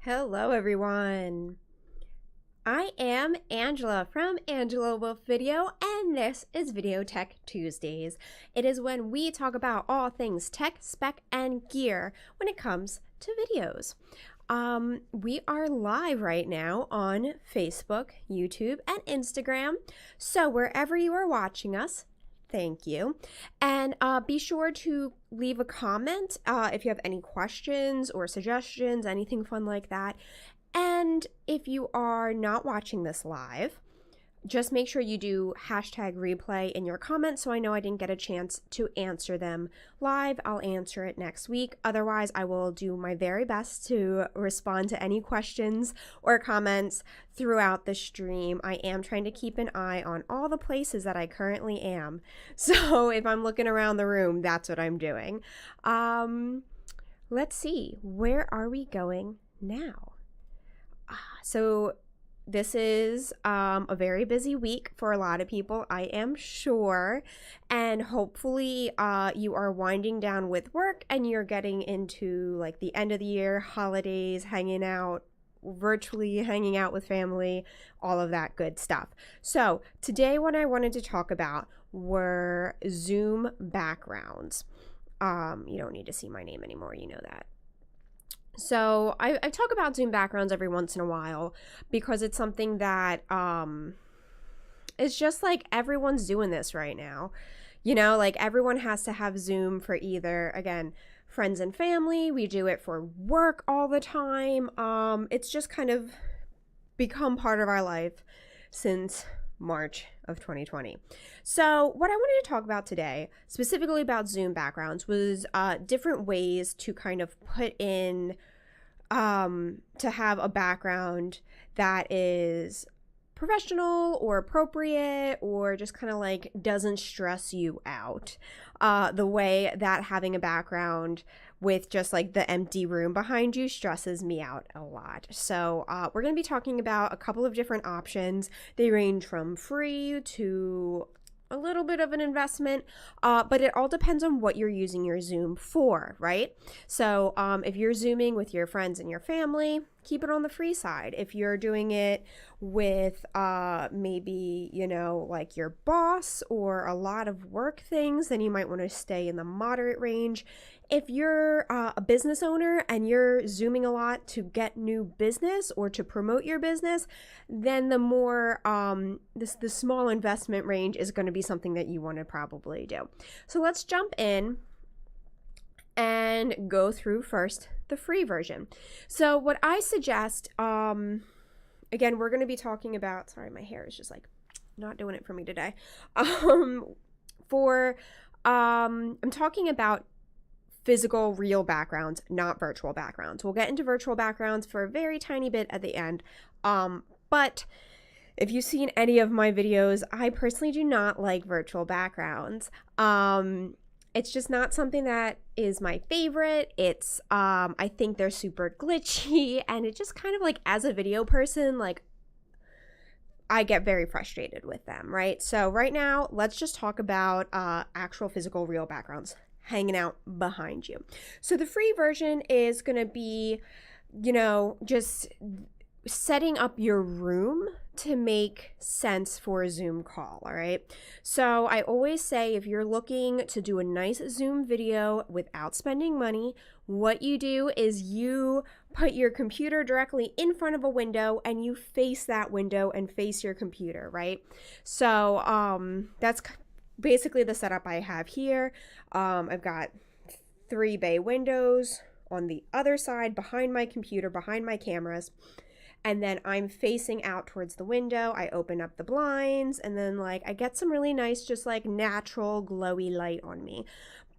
Hello, everyone. I am Angela from Angela Wolf Video, and this is Video Tech Tuesdays. It is when we talk about all things tech, spec, and gear when it comes to videos. We are live right now on Facebook, YouTube, and Instagram. So wherever you are watching us, thank you. And be sure to leave a comment if you have any questions or suggestions, anything fun like that. And if you are not watching this live, just make sure you do hashtag replay in your comments so I know I didn't get a chance to answer them live. I'll answer it next week. Otherwise, I will do my very best to respond to any questions or comments throughout the stream. I am trying to keep an eye on all the places that I currently am. So if I'm looking around the room, that's what I'm doing. Let's see, where are we going now? So this is a very busy week for a lot of people, I am sure, and hopefully you are winding down with work and you're getting into like the end of the year, holidays, hanging out, virtually hanging out with family, all of that good stuff. So today what I wanted to talk about were Zoom backgrounds. You don't need to see my name anymore, you know that. So I talk about Zoom backgrounds every once in a while because it's something that it's just like everyone's doing this right now. You know, like everyone has to have Zoom for either, again, friends and family. We do it for work all the time. It's just kind of become part of our life since March of 2020. So what I wanted to talk about today, specifically about Zoom backgrounds, was different ways to kind of put in, to have a background that is professional or appropriate or just kind of like doesn't stress you out the way that having a background with just like the empty room behind you stresses me out a lot. So we're going to be talking about a couple of different options. They range from free to a little bit of an investment, but it all depends on what you're using your Zoom for, right? So if you're Zooming with your friends and your family, keep it on the free side. If you're doing it with maybe, you know, like your boss or a lot of work things, then you might want to stay in the moderate range. If you're a business owner and you're Zooming a lot to get new business or to promote your business, then the more, the small investment range is going to be something that you want to probably do. So let's jump in and go through first the free version. So what I suggest, again, we're going to be talking about, sorry, my hair is just like not doing it for me today. I'm talking about physical, real backgrounds, not virtual backgrounds. We'll get into virtual backgrounds for a very tiny bit at the end. But if you've seen any of my videos, I personally do not like virtual backgrounds. It's just not something that is my favorite. It's, I think they're super glitchy, and it just kind of like, as a video person, like, I get very frustrated with them, right? So right now, let's just talk about actual physical, real backgrounds hanging out behind you. So the free version is going to be, you know, just setting up your room to make sense for a Zoom call, all right? So I always say, if you're looking to do a nice Zoom video without spending money, what you do is you put your computer directly in front of a window and you face that window and face your computer, right? So that's basically the setup I have here. I've got 3 bay windows on the other side, behind my computer, behind my cameras. And then I'm facing out towards the window. I open up the blinds, and then like I get some really nice, just like natural glowy light on me.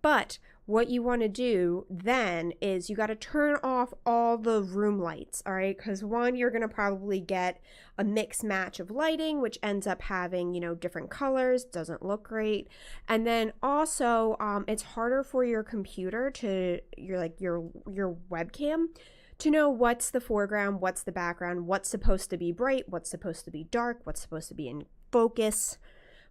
But what you want to do then is you got to turn off all the room lights, all right? Because one, you're going to probably get a mix match of lighting, which ends up having, you know, different colors, doesn't look great. And then also it's harder for your computer to, your webcam to know what's the foreground, what's the background, what's supposed to be bright, what's supposed to be dark, what's supposed to be in focus,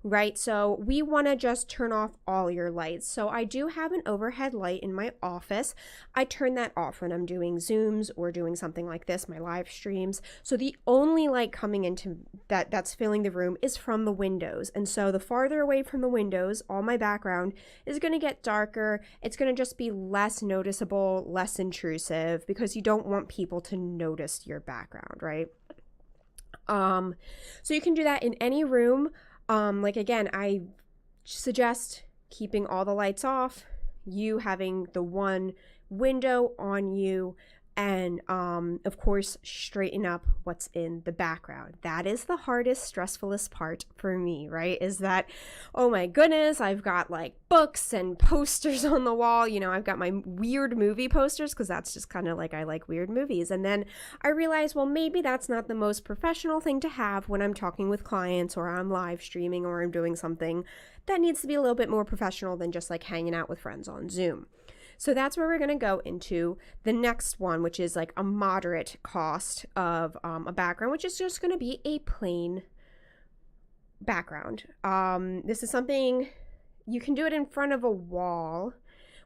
right? So we want to just turn off all your lights. So I do have an overhead light in my office. I turn that off when I'm doing Zooms or doing something like this, my live streams. So the only light coming into that's filling the room is from the windows. And so the farther away from the windows, all my background is going to get darker. It's going to just be less noticeable, less intrusive, because you don't want people to notice your background, right? So you can do that in any room. Like again, I suggest keeping all the lights off, you having the one window on you, and of course, straighten up what's in the background. That is the hardest, stressfulest part for me, right? Is that, oh my goodness, I've got like books and posters on the wall. You know, I've got my weird movie posters because that's just kind of like, I like weird movies. And then I realized, well, maybe that's not the most professional thing to have when I'm talking with clients or I'm live streaming or I'm doing something that needs to be a little bit more professional than just like hanging out with friends on Zoom. So that's where we're going to go into the next one, which is like a moderate cost of a background, which is just going to be a plain background. This is something you can do it in front of a wall,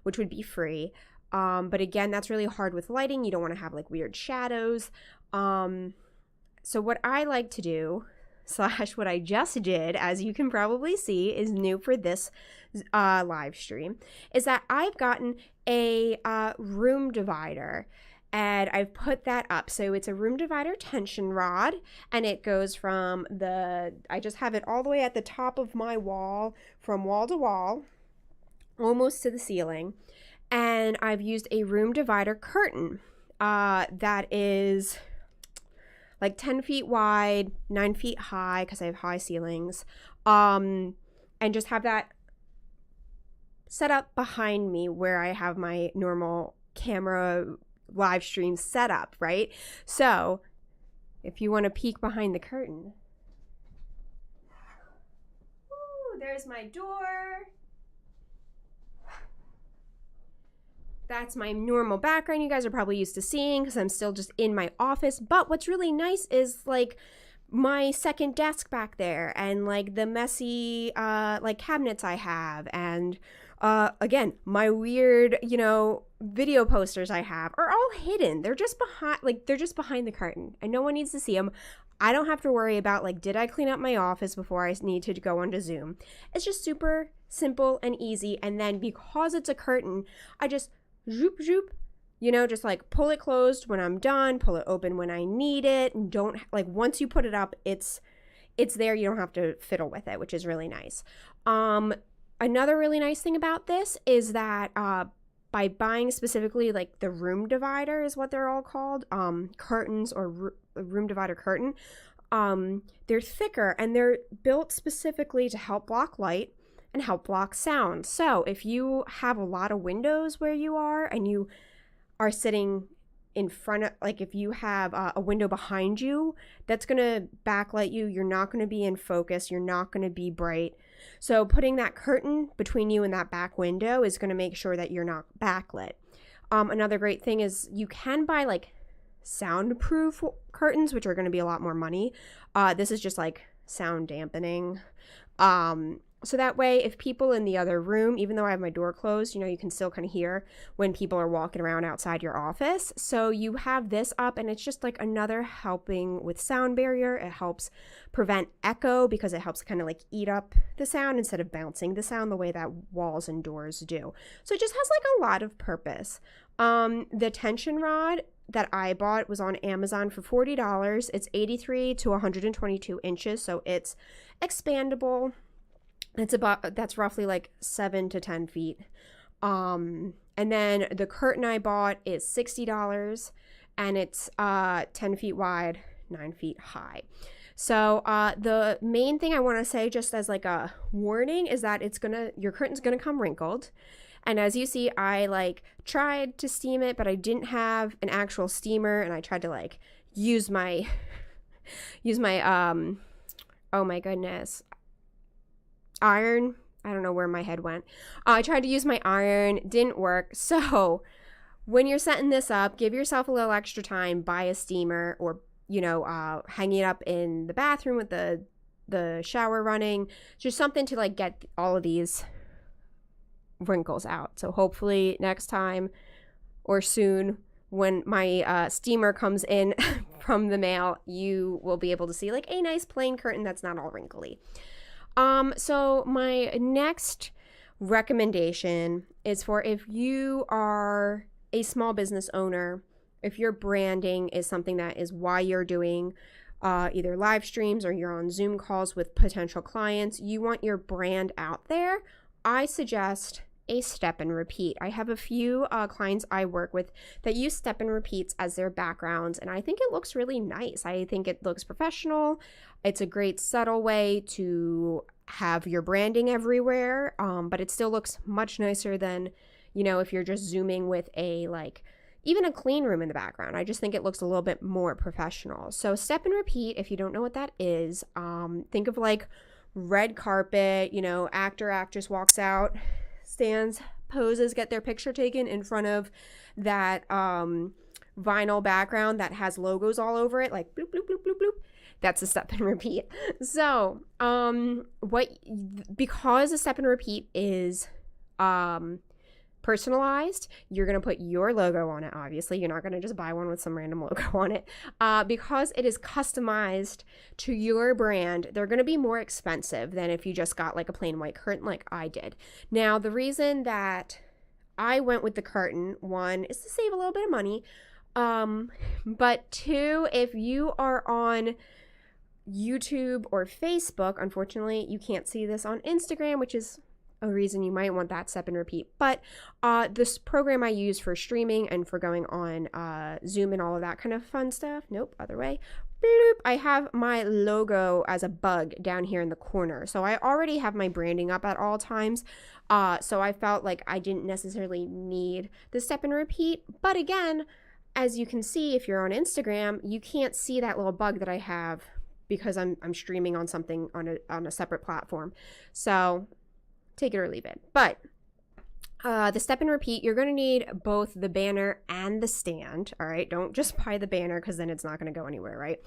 which would be free. But again, that's really hard with lighting. You don't want to have like weird shadows. So what I like to do, / what I just did, as you can probably see, is new for this live stream, is that I've gotten a room divider and I've put that up. So it's a room divider tension rod, and it goes from I just have it all the way at the top of my wall, from wall to wall, almost to the ceiling. And I've used a room divider curtain that is like 10 feet wide, 9 feet high, because I have high ceilings, and just have that set up behind me where I have my normal camera live stream set up, right? So if you want to peek behind the curtain, ooh, there's my door. That's my normal background you guys are probably used to seeing because I'm still just in my office. But what's really nice is like my second desk back there and like the messy like cabinets I have, and again, my weird, video posters I have are all hidden. They're just behind the curtain and no one needs to see them. I don't have to worry about like, did I clean up my office before I need to go onto Zoom? It's just super simple and easy. And then because it's a curtain, I just zoop, just like pull it closed when I'm done, pull it open when I need it. And don't like, once you put it up, it's there. You don't have to fiddle with it, which is really nice. Another really nice thing about this is that by buying specifically like the room divider is what they're all called, curtains or room divider curtain, they're thicker and they're built specifically to help block light and help block sound. So if you have a lot of windows where you are and you are sitting in front of, like if you have a window behind you, that's going to backlight you. You're not going to be in focus. You're not going to be bright. So putting that curtain between you and that back window is going to make sure that you're not backlit. Another great thing is you can buy like soundproof curtains, which are going to be a lot more money. This is just like sound dampening. So that way, if people in the other room, even though I have my door closed, you can still kind of hear when people are walking around outside your office. So you have this up and it's just like another helping with sound barrier. It helps prevent echo because it helps kind of like eat up the sound instead of bouncing the sound the way that walls and doors do. So it just has like a lot of purpose. The tension rod that I bought was on Amazon for $40. It's 83 to 122 inches, so it's expandable. That's roughly like 7 to 10 feet. And then the curtain I bought is $60 and it's 10 feet wide, 9 feet high. So the main thing I want to say, just as like a warning, is that your curtain's gonna come wrinkled. And as you see, I like tried to steam it, but I didn't have an actual steamer, and I tried to like use my oh my goodness, iron. I don't know where my head went. I tried to use my iron, didn't work. So when you're setting this up, give yourself a little extra time, buy a steamer, or hanging it up in the bathroom with the the shower running, just something to like get all of these wrinkles out. So hopefully next time or soon when my steamer comes in from the mail, you will be able to see like a nice plain curtain that's not all wrinkly. So my next recommendation is for if you are a small business owner, if your branding is something that is why you're doing either live streams or you're on Zoom calls with potential clients, you want your brand out there, I suggest a step and repeat. I have a few clients I work with that use step and repeats as their backgrounds, and I think it looks really nice. I think it looks professional. It's a great subtle way to have your branding everywhere, but it still looks much nicer than, you know, if you're just Zooming with a like even a clean room in the background. I just think it looks a little bit more professional. So step and repeat, if you don't know what that is, think of like red carpet, you know, actor, actress walks out, stands, poses, get their picture taken in front of that vinyl background that has logos all over it, like bloop, bloop, bloop, bloop, bloop. That's a step and repeat. So because a step and repeat is personalized, you're going to put your logo on it. Obviously, you're not going to just buy one with some random logo on it. Because it is customized to your brand, they're going to be more expensive than if you just got like a plain white curtain like I did. Now, the reason that I went with the curtain, one, is to save a little bit of money. But two, if you are on YouTube or Facebook, unfortunately, you can't see this on Instagram, which is a reason you might want that step and repeat. But this program I use for streaming and for going on Zoom and all of that kind of fun stuff, nope, other way, bloop, I have my logo as a bug down here in the corner. So I already have my branding up at all times. So I felt like I didn't necessarily need the step and repeat. But again, as you can see, if you're on Instagram, you can't see that little bug that I have because I'm streaming on something on a separate platform. So take it or leave it. But the step and repeat, you're going to need both the banner and the stand. All right. Don't just buy the banner because then it's not going to go anywhere, right?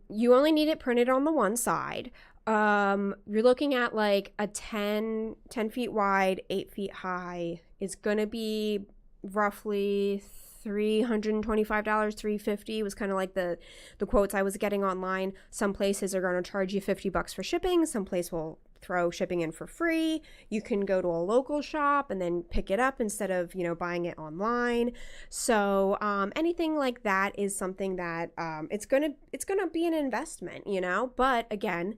You only need it printed on the one side. You're looking at like a 10 feet wide, 8 feet high. It's going to be roughly $325, $350 was kind of like the quotes I was getting online. Some places are going to charge you $50 for shipping. Some place will throw shipping in for free. You can go to a local shop and then pick it up instead of, you know, buying it online. So anything like that is something that it's gonna be an investment, you know. But again,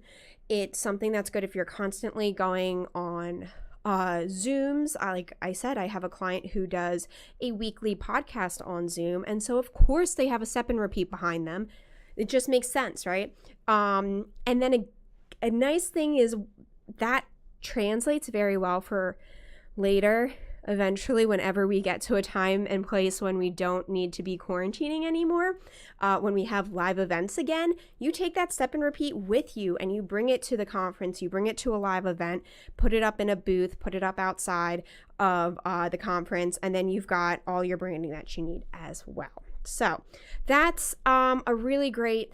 it's something that's good if you're constantly going on Zooms. Like I said, I have a client who does a weekly podcast on Zoom, and so of course they have a step and repeat behind them. It just makes sense, right? And then a nice thing is that translates very well for later, eventually, whenever we get to a time and place when we don't need to be quarantining anymore, when we have live events again, you take that step and repeat with you and you bring it to the conference, you bring it to a live event, put it up in a booth, put it up outside of the conference, and then you've got all your branding that you need as well. So that's a really great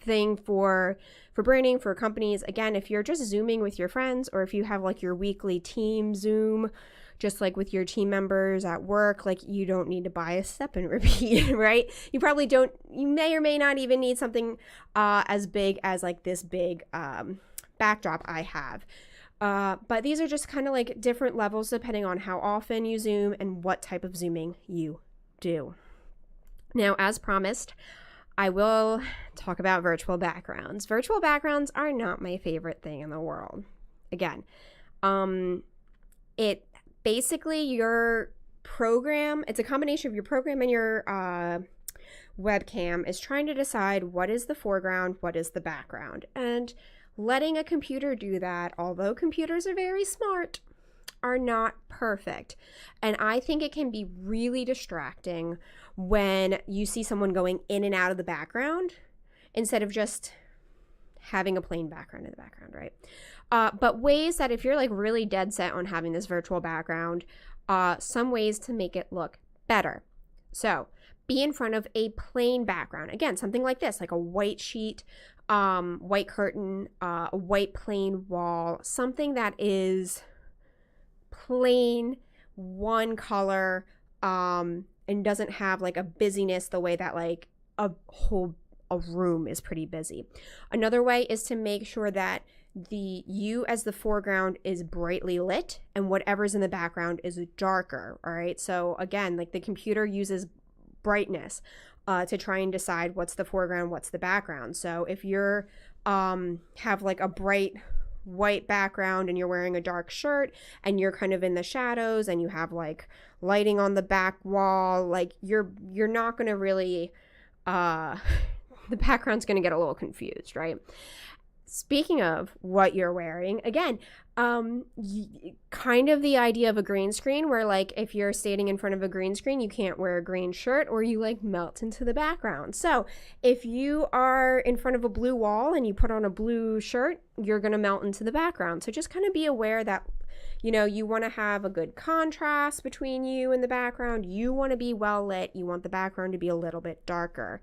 thing for branding for companies. Again, if you're just Zooming with your friends, or if you have like your weekly team Zoom, just like with your team members at work, like you don't need to buy a step and repeat, right? You probably don't, you may or may not even need something as big as like this big backdrop I have. But these are just kind of like different levels depending on how often you Zoom and what type of Zooming you do. Now, as promised, I will talk about virtual backgrounds. Virtual backgrounds are not my favorite thing in the world. Again, it basically your program, it's a combination of your program and your webcam is trying to decide what is the foreground, what is the background. And letting a computer do that, although computers are very smart, are not perfect. And I think it can be really distracting when you see someone going in and out of the background instead of just having a plain background in the background, right? But ways that if you're like really dead set on having this virtual background, some ways to make it look better. So be in front of a plain background. Again, something like this, like a white sheet white curtain, a white plain wall, something that is plain, one color, and doesn't have like a busyness the way that like a room is pretty busy. Another way is to make sure that you as the foreground is brightly lit and whatever's in the background is darker. All right. So again, like the computer uses brightness to try and decide what's the foreground, what's the background. So if you're have like a bright white background and you're wearing a dark shirt and you're kind of in the shadows and you have like lighting on the back wall, like you're not going to really the background's going to get a little confused, right? Speaking of what you're wearing, again, kind of the idea of a green screen where like if you're standing in front of a green screen, you can't wear a green shirt or you like melt into the background. So if you are in front of a blue wall and you put on a blue shirt, you're going to melt into the background. So just kind of be aware that, you know, you want to have a good contrast between you and the background. You want to be well lit. You want the background to be a little bit darker.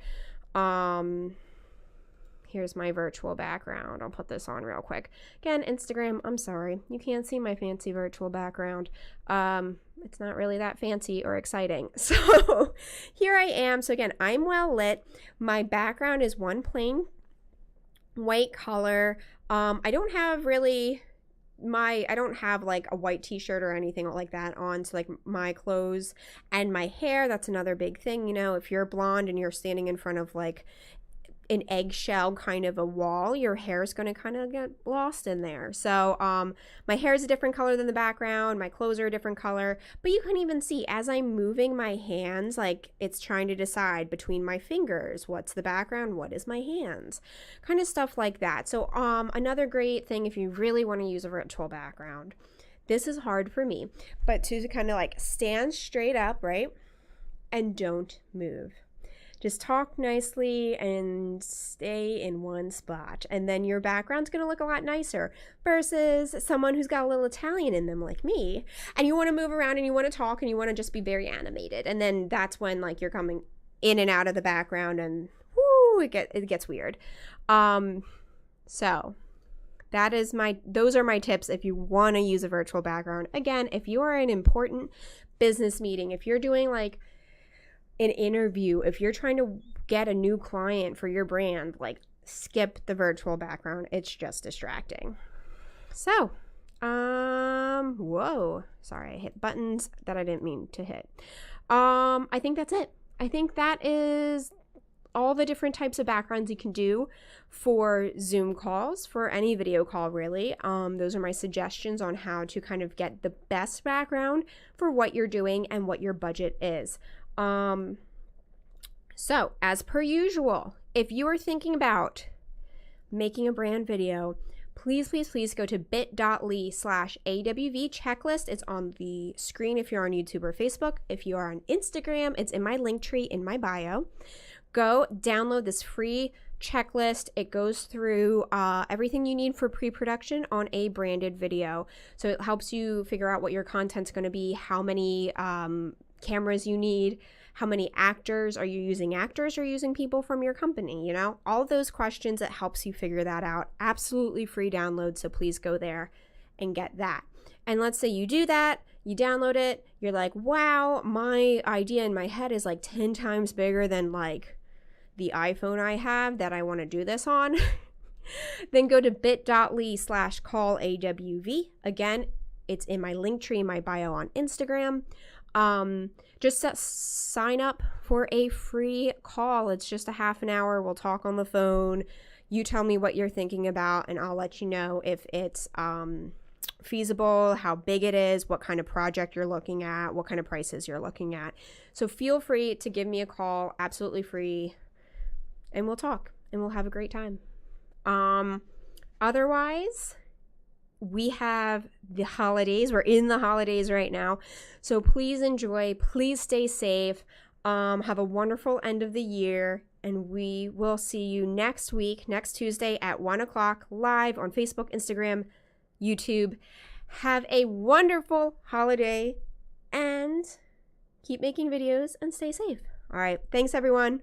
Here's my virtual background. I'll put this on real quick. Again, Instagram, I'm sorry. You can't see my fancy virtual background. It's not really that fancy or exciting. So here I am. So again, I'm well lit. My background is one plain white color. I don't have like a white t-shirt or anything like that on. So like my clothes and my hair, that's another big thing. You know, if you're blonde and you're standing in front of like an eggshell kind of a wall, your hair is going to kind of get lost in there. So my hair is a different color than the background. My clothes are a different color, but you can even see as I'm moving my hands, like it's trying to decide between my fingers, what's the background, what is my hands, kind of stuff like that. So another great thing if you really want to use a virtual background, this is hard for me, but to kind of like stand straight up, right? And don't move. Just talk nicely and stay in one spot. And then your background's going to look a lot nicer versus someone who's got a little Italian in them like me. And you want to move around and you want to talk and you want to just be very animated. And then that's when like you're coming in and out of the background and whoo, it gets weird. So those are my tips if you want to use a virtual background. Again, if you are in an important business meeting, if you're doing like an interview, if you're trying to get a new client for your brand, like skip the virtual background. It's just distracting. So, whoa, sorry, I hit buttons that I didn't mean to hit. I think that's it. I think that is all the different types of backgrounds you can do for Zoom calls, for any video call really. Those are my suggestions on how to kind of get the best background for what you're doing and what your budget is. So as per usual, if you are thinking about making a brand video, please go to bit.ly/AWV checklist. It's on the screen if you're on YouTube or Facebook. If you are on Instagram, it's in my link tree in my bio. Go download this free checklist. It goes through everything you need for pre-production on a branded video. So it helps you figure out what your content's going to be, how many cameras you need, how many actors are you using, people from your company, you know, all of those questions. It helps you figure that out. Absolutely free download. So please go there and get that. And let's say you do that, you download it, you're like, wow, my idea in my head is like 10 times bigger than like the iPhone I have that I want to do this on. Then go to bit.ly/callawv. Again, it's in my link tree in my bio on Instagram. Just sign up for a free call. It's just a half an hour. We'll talk on the phone. You tell me what you're thinking about and I'll let you know if it's feasible, how big it is, what kind of project you're looking at, what kind of prices you're looking at. So feel free to give me a call, absolutely free, and we'll talk and we'll have a great time. Otherwise, we have the holidays. We're in the holidays right now. So please enjoy. Please stay safe. Have a wonderful end of the year. And we will see you next week, next Tuesday at 1 o'clock live on Facebook, Instagram, YouTube. Have a wonderful holiday and keep making videos and stay safe. All right. Thanks, everyone.